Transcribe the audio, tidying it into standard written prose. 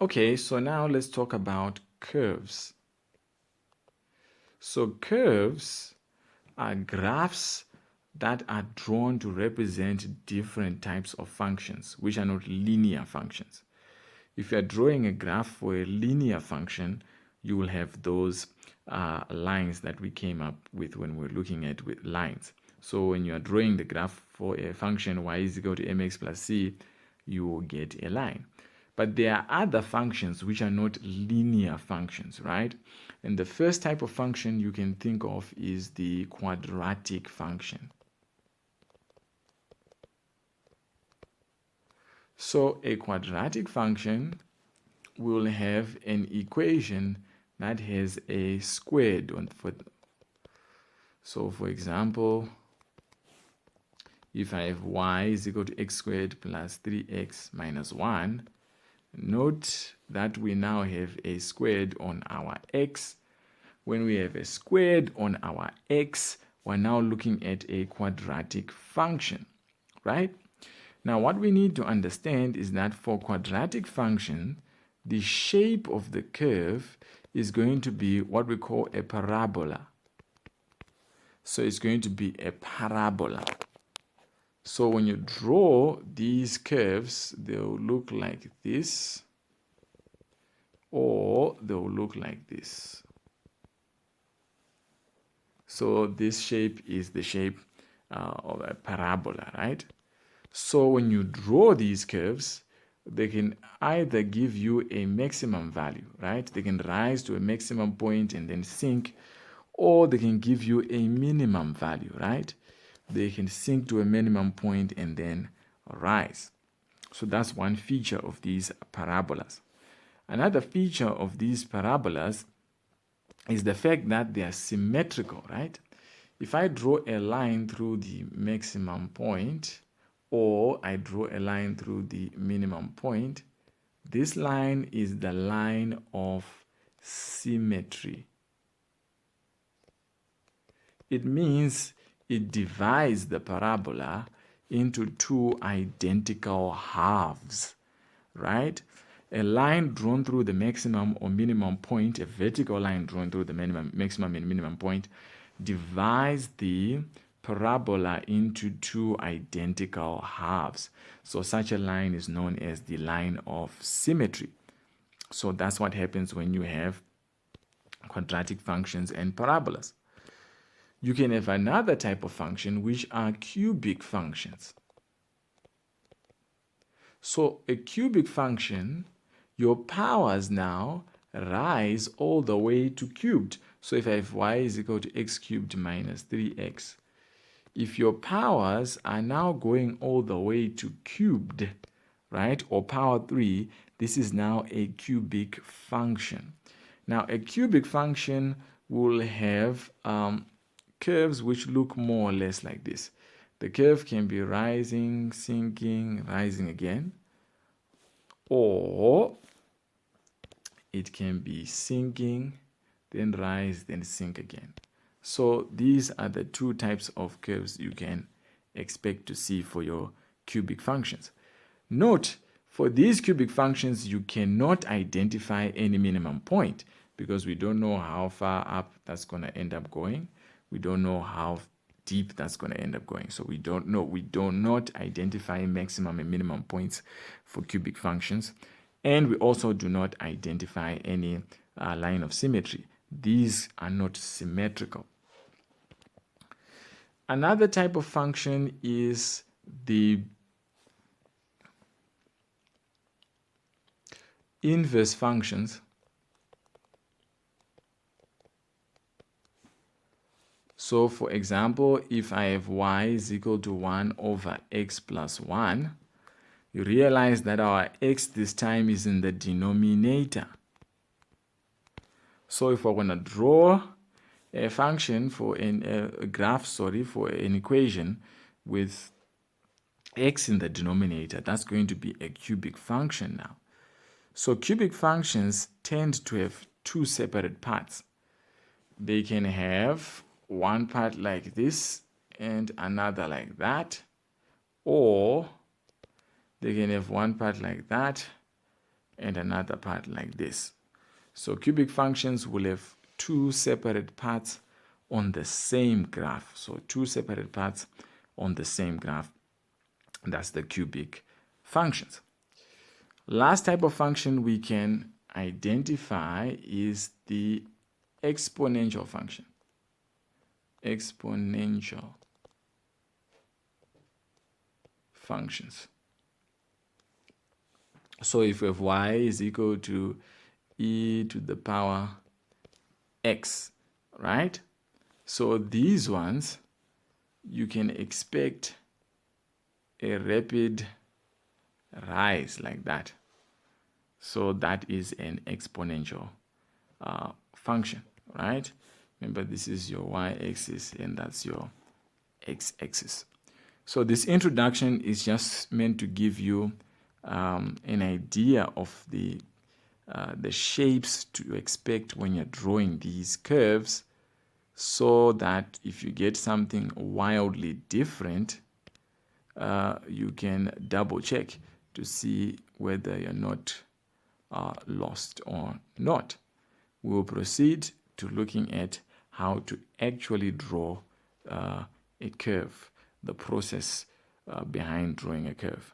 Okay, so now let's talk about curves. So curves are graphs that are drawn to represent different types of functions, which are not linear functions. If you're drawing a graph for a linear function, you will have those lines that we came up with when we're looking at with lines. So when you are drawing the graph for a function y is equal to mx plus c, you will get a line. But there are other functions which are not linear functions, right? And the first type of function you can think of is the quadratic function. So a quadratic function will have an equation that has a squared on for. So for example, if I have y is equal to x squared plus 3x minus 1, note that we now have a squared on our x. When we have a squared on our x, we're now looking at a quadratic function, right? Now, what we need to understand is that for quadratic function, the shape of the curve is going to be what we call a parabola. So it's going to be a parabola. So when you draw these curves, they'll look like this, or they'll look like this. So this shape is the shape of a parabola, right? So when you draw these curves, they can either give you a maximum value, right? They can rise to a maximum point and then sink, or they can give you a minimum value, right? They can sink to a minimum point and then rise. So that's one feature of these parabolas. Another feature of these parabolas is the fact that they are symmetrical, right? If I draw a line through the maximum point, or I draw a line through the minimum point, this line is the line of symmetry. It means it divides the parabola into two identical halves, right? A line drawn through the maximum or minimum point, a vertical line drawn through the maximum and minimum point, divides the parabola into two identical halves. So such a line is known as the line of symmetry. So that's what happens when you have quadratic functions and parabolas. You can have another type of function which are cubic functions. So a cubic function, your powers now rise all the way to cubed. So if I have y is equal to x cubed minus 3x, if your powers are now going all the way to cubed, right, or power 3, this is now a cubic function. Now a cubic function will have curves which look more or less like this. The curve can be rising, sinking, rising again, or it can be sinking, then rise, then sink again. So these are the two types of curves you can expect to see for your cubic functions. Note, for these cubic functions, you cannot identify any minimum point because we don't know how far up that's going to end up going. We don't know how deep that's going to end up going. So we don't know. We do not identify maximum and minimum points for cubic functions. And we also do not identify any line of symmetry. These are not symmetrical. Another type of function is the inverse functions. So for example, if I have y is equal to 1 over x plus 1, you realize that our x this time is in the denominator. So if we're going to draw a function for a graph, for an equation with x in the denominator, that's going to be a cubic function now. So cubic functions tend to have two separate parts. They can have one part like this and another like that, or they can have one part like that and another part like this. So cubic functions will have two separate parts on the same graph. So two separate parts on the same graph. That's the cubic functions. Last type of function we can identify is the exponential function. Exponential functions. So if we have y is equal to e to the power x, right? So these ones, you can expect a rapid rise like that. So that is an exponential function, right? Remember, this is your y-axis and that's your x-axis. So this introduction is just meant to give you an idea of the shapes to expect when you're drawing these curves, so that if you get something wildly different, you can double check to see whether you're not lost or not. We will proceed to looking at how to actually draw a curve, the process behind drawing a curve.